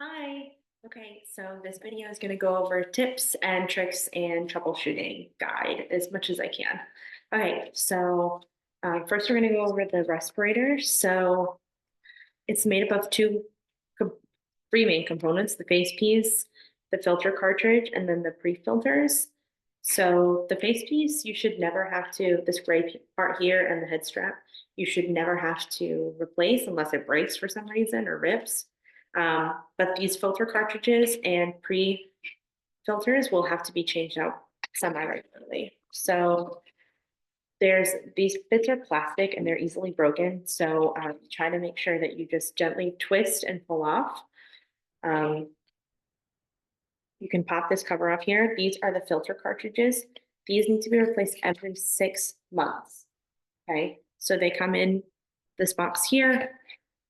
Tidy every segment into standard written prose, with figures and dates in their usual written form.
Hi. Okay, so this video is going to go over tips and tricks and troubleshooting guide as much as I can. Okay, so first we're going to go over the respirator. So it's made up of three main components, the face piece, the filter cartridge, and then the pre-filters. So the face piece, you should never have to, this gray part here and the head strap, you should never have to replace unless it breaks for some reason or rips. But these filter cartridges and pre-filters will have to be changed out semi-regularly. So these bits are plastic and they're easily broken. So try to make sure that you just gently twist and pull off. Um, you can pop this cover off here. These are the filter cartridges. These need to be replaced every 6 months. Okay, so they come in this box here.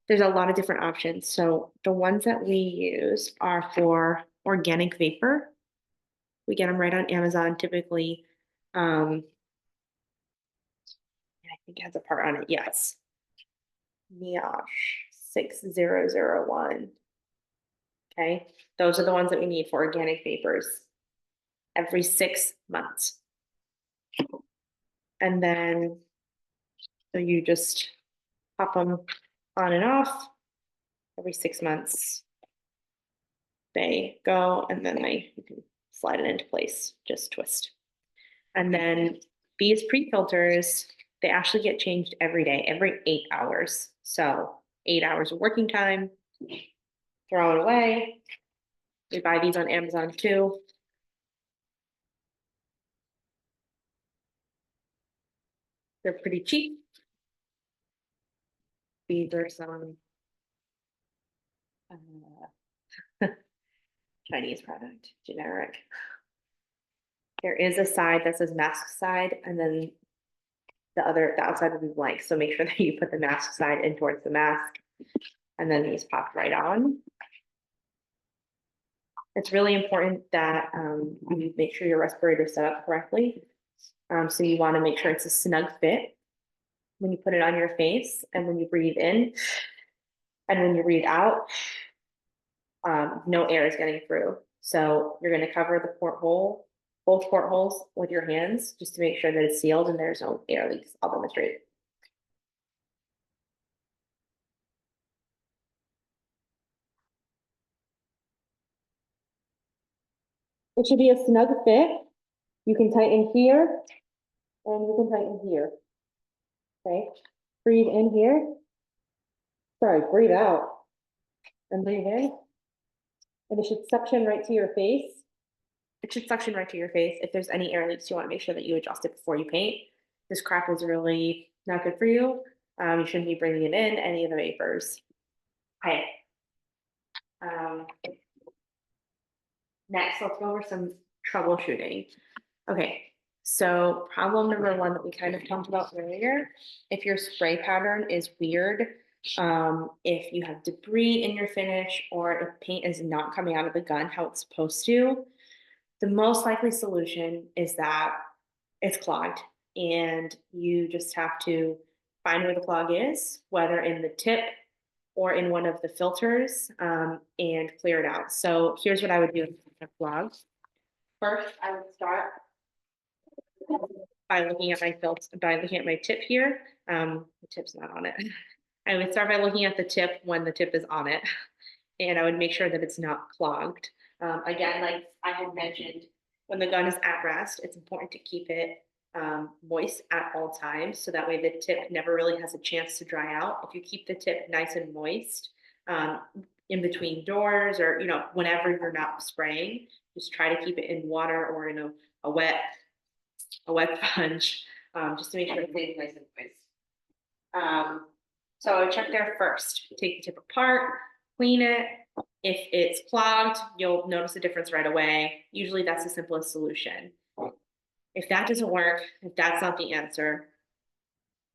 There's a lot of different options. So the ones that we use are for organic vapor. We get them right on Amazon typically. I think it has a part on it. Yes. Miosh 6001. Okay. Those are the ones that we need for organic vapors every 6 months. And then, so you just pop them on and off every 6 months. They go and then you can slide it into place, just twist. And then these pre-filters, they actually get changed every day, every 8 hours. So 8 hours of working time, throw it away. We buy these on Amazon too. They're pretty cheap. These are some Chinese product, generic. There is a side that says mask side, and then the outside will be blank. So make sure that you put the mask side in towards the mask, and then these pop right on. It's really important that you make sure your respirator is set up correctly. So you want to make sure it's a snug fit when you put it on your face and when you breathe in and when you breathe out, no air is getting through. So you're going to cover the porthole, both portholes with your hands just to make sure that it's sealed and there's no air leaks. I'll demonstrate. It should be a snug fit. You can tighten here and you can tighten here. Okay. Breathe in here. Sorry, breathe out and breathe in. And it should suction right to your face. It should suction right to your face. If there's any air leaks, you want to make sure that you adjust it before you paint. This crap is really not good for you. You shouldn't be bringing it in, any of the vapors. Okay. Next, let's go over some troubleshooting. Okay, so problem number one that we kind of talked about earlier, if your spray pattern is weird, if you have debris in your finish, or if paint is not coming out of the gun how it's supposed to, the most likely solution is that it's clogged and you just have to find where the clog is, whether in the tip or in one of the filters, and clear it out. So here's what I would do if it's a clog. First, I would start by looking at my tip here. The tip's not on it. I would start by looking at the tip when the tip is on it, and I would make sure that it's not clogged. Again, like I had mentioned, when the gun is at rest, it's important to keep it moist at all times, so that way the tip never really has a chance to dry out. If you keep the tip nice and moist in between doors, or whenever you're not spraying, just try to keep it in water or in a wet sponge, just to make sure it's nice and moist. So I would check there first. Take the tip apart, clean it. If it's clogged, you'll notice a difference right away. Usually that's the simplest solution. If that doesn't work, if that's not the answer,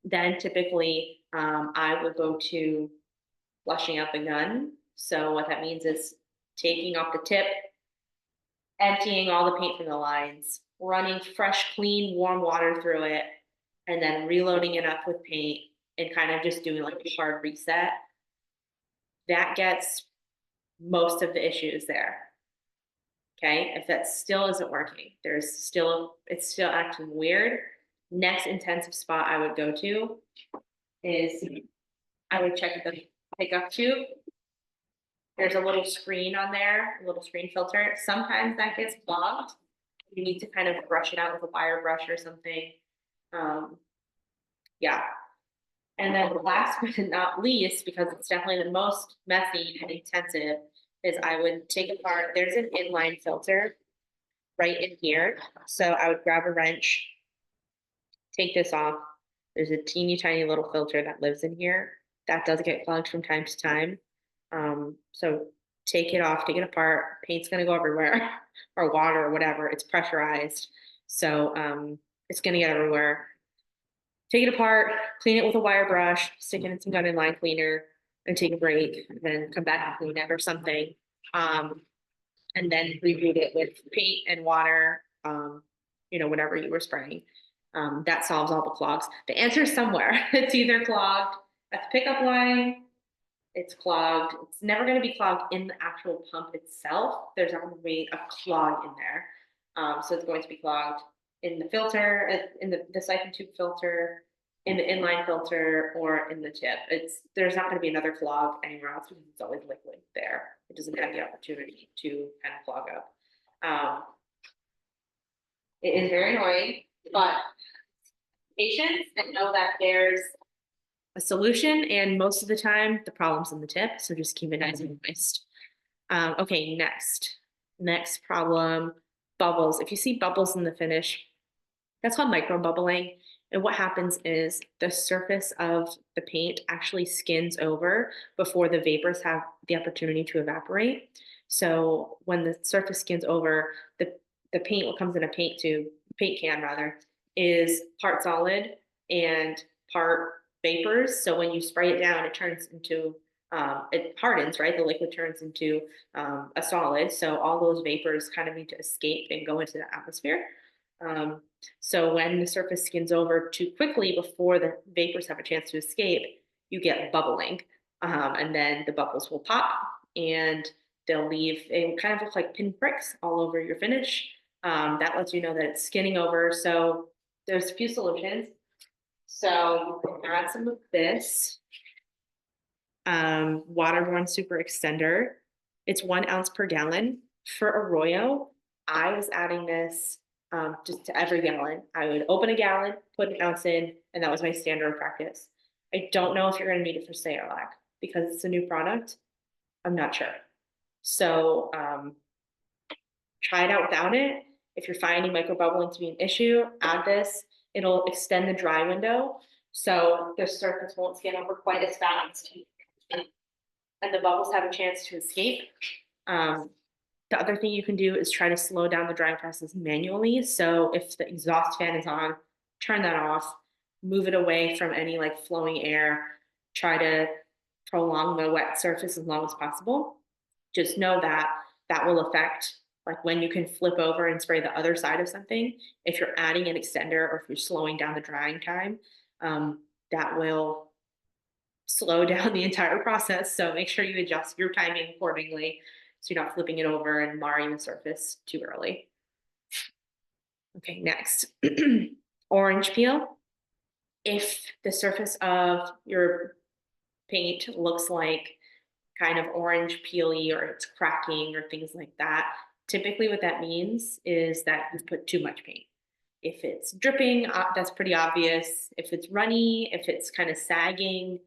then typically I would go to flushing out the gun. So what that means is taking off the tip, emptying all the paint from the lines, running fresh, clean, warm water through it, and then reloading it up with paint and kind of just doing like a hard reset. That gets most of the issues there. Okay, if that still isn't working, it's still acting weird. Next intensive spot I would go to is I would check the pickup tube. There's a little screen on there, a little screen filter. Sometimes that gets clogged. You need to kind of brush it out with a wire brush or something. Yeah. And then last but not least, because it's definitely the most messy and intensive, is I would take apart, there's an inline filter right in here. So I would grab a wrench, take this off. There's a teeny tiny little filter that lives in here. That does get clogged from time to time. So take it off, take it apart. Paint's gonna go everywhere, or water or whatever. It's pressurized. So it's gonna get everywhere. Take it apart, clean it with a wire brush, stick it in some gun and line cleaner, and take a break, and then come back and clean it or something. And then reboot it with paint and water, whatever you were spraying. That solves all the clogs. The answer is somewhere. It's either clogged at the pickup line, it's clogged. It's never going to be clogged in the actual pump itself. There's not going to be a clog in there. So it's going to be clogged in the filter, in the siphon tube filter, in the inline filter, or in the tip. There's not going to be another clog anywhere else because it's always liquid there. It doesn't have the opportunity to kind of clog up. It is very annoying, but patience and know that there's a solution, and most of the time the problem's in the tip, so just keep it nice and moist. Okay, next problem, bubbles. If you see bubbles in the finish, that's called micro bubbling. And what happens is the surface of the paint actually skins over before the vapors have the opportunity to evaporate. So when the surface skins over, the paint, what comes in a paint can rather, is part solid and part vapors. So when you spray it down, it turns into, it hardens, right? The liquid turns into a solid. So all those vapors kind of need to escape and go into the atmosphere. So when the surface skins over too quickly before the vapors have a chance to escape, you get bubbling. And then the bubbles will pop and they'll kind of look like pinpricks all over your finish. That lets you know that it's skinning over. So there's a few solutions. So you can add some of this waterborne super extender. It's 1 ounce per gallon. For Arroyo, I was adding this just to every gallon. I would open a gallon, put 1 ounce in, and that was my standard practice. I don't know if you're going to need it for Sayerlac because it's a new product. I'm not sure. So try it out without it. If you're finding microbubbling to be an issue, add this. It'll extend the dry window, so the surface won't skin over quite as fast, and the bubbles have a chance to escape. The other thing you can do is try to slow down the drying process manually. So if the exhaust fan is on, turn that off, move it away from any like flowing air, try to prolong the wet surface as long as possible. Just know that that will affect like when you can flip over and spray the other side of something. If you're adding an extender or if you're slowing down the drying time, that will slow down the entire process. So make sure you adjust your timing accordingly so you're not flipping it over and marring the surface too early. Okay, next. Orange peel. If the surface of your paint looks like kind of orange peely or it's cracking or things like that, typically what that means is that you've put too much paint. If it's dripping, that's pretty obvious. If it's runny, if it's kind of sagging,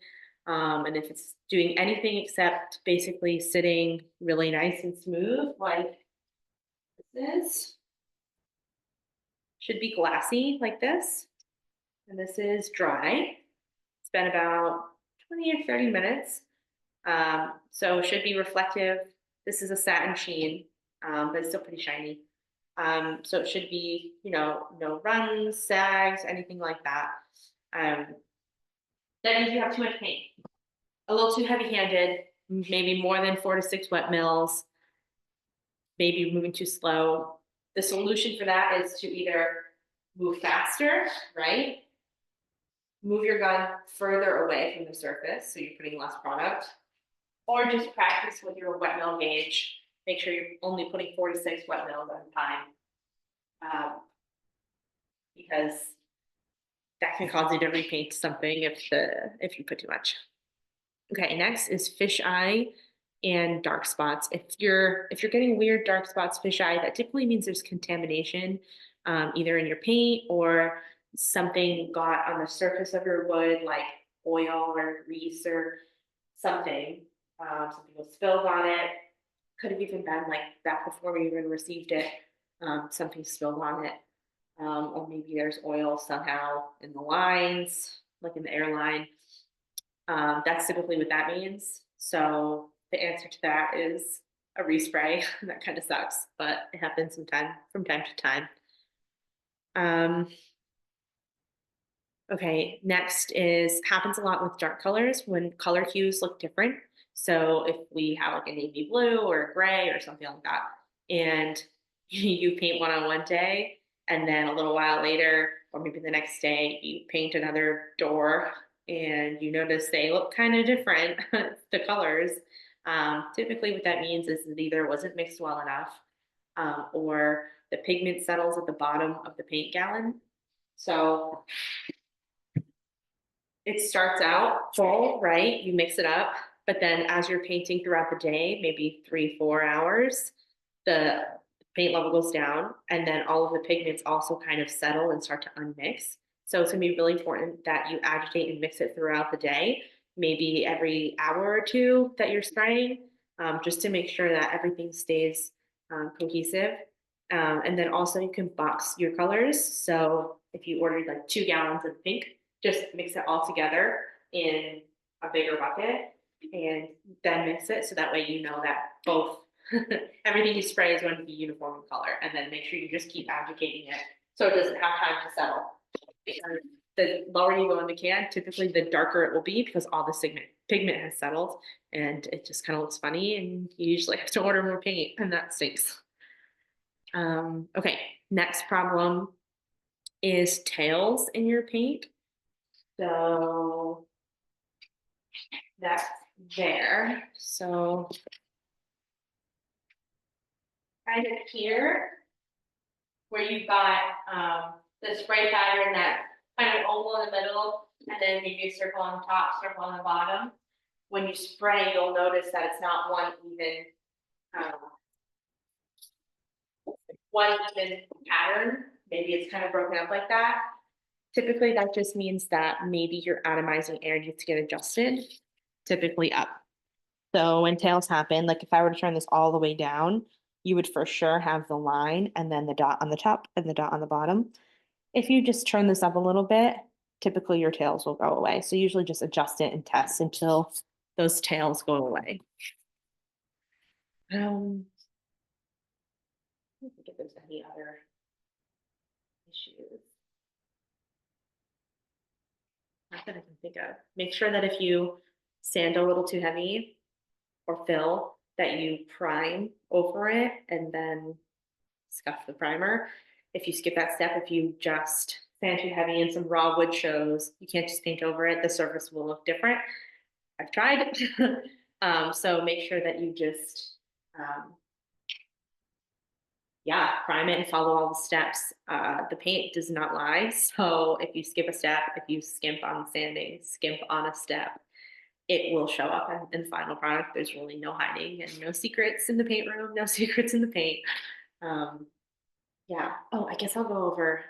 and if it's doing anything except basically sitting really nice and smooth, like this, should be glassy like this. And this is dry. It's been about 20 or 30 minutes. So it should be reflective. This is a satin sheen, but it's still pretty shiny. So it should be, no runs, sags, anything like that. That means you have too much paint. A little too heavy-handed, maybe more than 4 to 6 wet mills, maybe moving too slow. The solution for that is to either move faster, right? Move your gun further away from the surface, so you're putting less product, Or just practice with your wet mill gauge. Make sure you're only putting 4 to 6 wet mills at a time. Because that can cause you to repaint something if you put too much. Okay, next is fish eye and dark spots. If you're getting weird dark spots, fish eye, that typically means there's contamination, either in your paint or something got on the surface of your wood, like oil or grease or something. Something was spilled on it. Could have even been like that before we even received it. Something spilled on it. Or maybe there's oil somehow in the lines, like in the airline. That's typically what that means. So the answer to that is a respray. That kind of sucks, but it happens from time to time. Okay, next is happens a lot with dark colors when color hues look different. So if we have like a navy blue or a gray or something like that, and you paint one on one day, and then a little while later, or maybe the next day, you paint another door and you notice they look kind of different, the colors. Typically what that means is that either it wasn't mixed well enough, or the pigment settles at the bottom of the paint gallon. So it starts out full, right? You mix it up, but then as you're painting throughout the day, maybe 3-4 hours, the paint level goes down, and then all of the pigments also kind of settle and start to unmix. So it's gonna be really important that you agitate and mix it throughout the day, maybe every hour or two that you're spraying, just to make sure that everything stays cohesive. And then also you can box your colors. So if you ordered like 2 gallons of pink, just mix it all together in a bigger bucket and then mix it. So that way you know that both everything you spray is going to be uniform in color, and then make sure you just keep agitating it so it doesn't have time to settle. Because the lower you go in the can, typically the darker it will be because all the pigment has settled, and it just kind of looks funny, and you usually have to order more paint, and that stinks. Okay, next problem is tails in your paint. So that's there. So kind of here, where you've got the spray pattern, that kind of oval in the middle, and then maybe a circle on the top, circle on the bottom. When you spray, you'll notice that it's not one even pattern. Maybe it's kind of broken up like that. Typically, that just means that maybe your atomizing air needs to get adjusted, typically up. So when tails happen, like if I were to turn this all the way down, you would for sure have the line and then the dot on the top and the dot on the bottom. If you just turn this up a little bit, typically your tails will go away. So usually just adjust it and test until those tails go away. I don't think if there's any other issues. Not that I can think of. Make sure that if you sand a little too heavy or fill, that you prime over it and then scuff the primer. If you skip that step, if you just sand too heavy and some raw wood shows, you can't just paint over it. The surface will look different. I've tried. So make sure that you just, prime it and follow all the steps. The paint does not lie. So if you skip a step, if you skimp on sanding, skimp on a step, it will show up in the final product. There's really no hiding and no secrets in the paint room, no secrets in the paint. Yeah. Oh, I guess I'll go over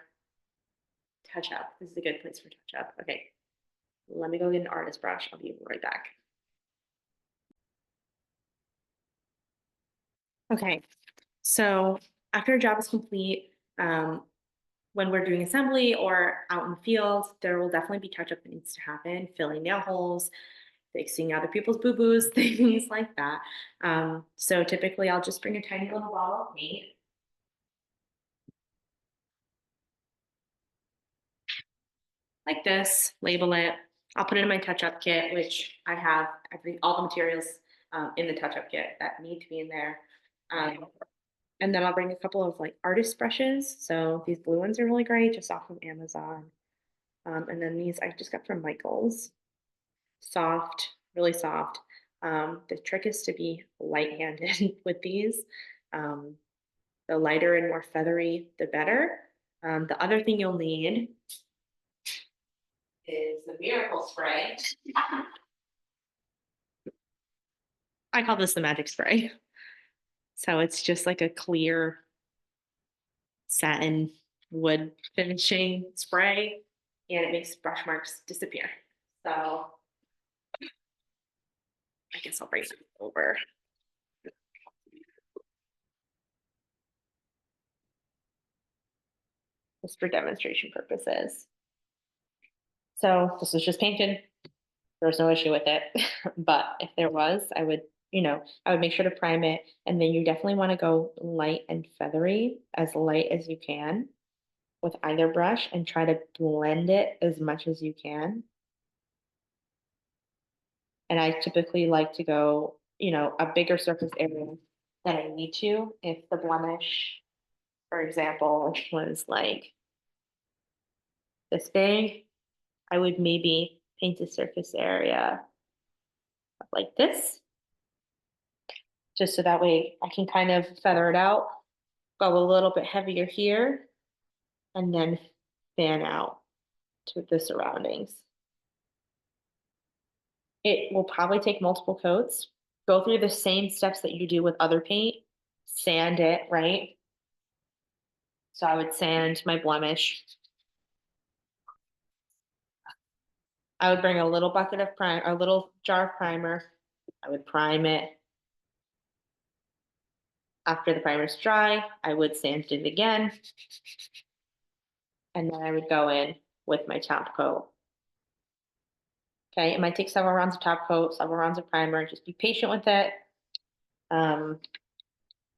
touch up. This is a good place for touch up. Okay. Let me go get an artist brush. I'll be right back. Okay. So after a job is complete, when we're doing assembly or out in the field, there will definitely be touch up that needs to happen, filling nail holes, fixing other people's boo-boos, things like that. So typically I'll just bring a tiny little bottle of paint. Like this, label it. I'll put it in my touch-up kit, which I have all the materials in the touch-up kit that need to be in there. And then I'll bring a couple of like artist brushes. So these blue ones are really great, just off of Amazon. And then these I just got from Michael's. Soft, really soft. The trick is to be light-handed with these. Um, the lighter and more feathery, the better. The other thing you'll need is the miracle spray. I call this the magic spray. So it's just like a clear satin wood finishing spray, and it makes brush marks disappear. So I guess I'll bring it over. Just for demonstration purposes. So this is just painted. There's no issue with it. But if there was, I would, I would make sure to prime it. And then you definitely want to go light and feathery, as light as you can with either brush, and try to blend it as much as you can. And I typically like to go, a bigger surface area than I need to. If the blemish, for example, was like this big, I would maybe paint the surface area like this, just so that way I can kind of feather it out, go a little bit heavier here, and then fan out to the surroundings. It will probably take multiple coats. Go through the same steps that you do with other paint, sand it, right? So I would sand my blemish. I would bring a little bucket of prime, a little jar of primer. I would prime it. After the primer's dry, I would sand it again. And then I would go in with my top coat. Okay, it might take several rounds of top coat, several rounds of primer. Just be patient with it.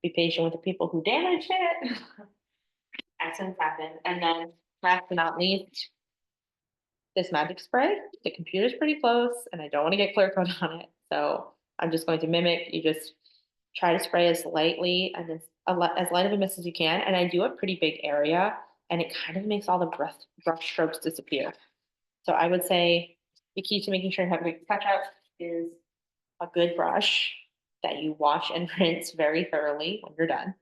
Be patient with the people who damaged it. Accidents happen. And then last but not least, this magic spray. The computer's pretty close and I don't want to get clear coat on it. So I'm just going to mimic. You just try to spray as lightly and as light of a mist as you can. And I do a pretty big area and it kind of makes all the brush strokes disappear. So I would say the key to making sure you have a good touch up is a good brush that you wash and rinse very thoroughly when you're done.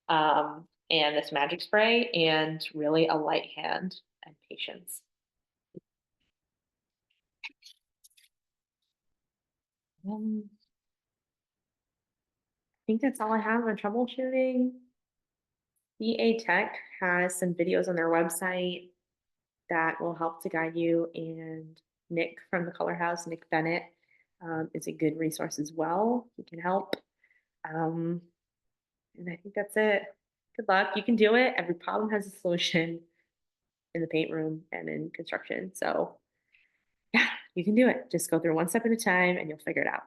And this magic spray, and really a light hand and patience. I think that's all I have on troubleshooting. EA Tech has some videos on their website that will help to guide you, and Nick from the Color House, Nick Bennett, is a good resource as well. He can help. And I think that's it. Good luck. You can do it. Every problem has a solution in the paint room and in construction. So yeah, you can do it. Just go through one step at a time and you'll figure it out.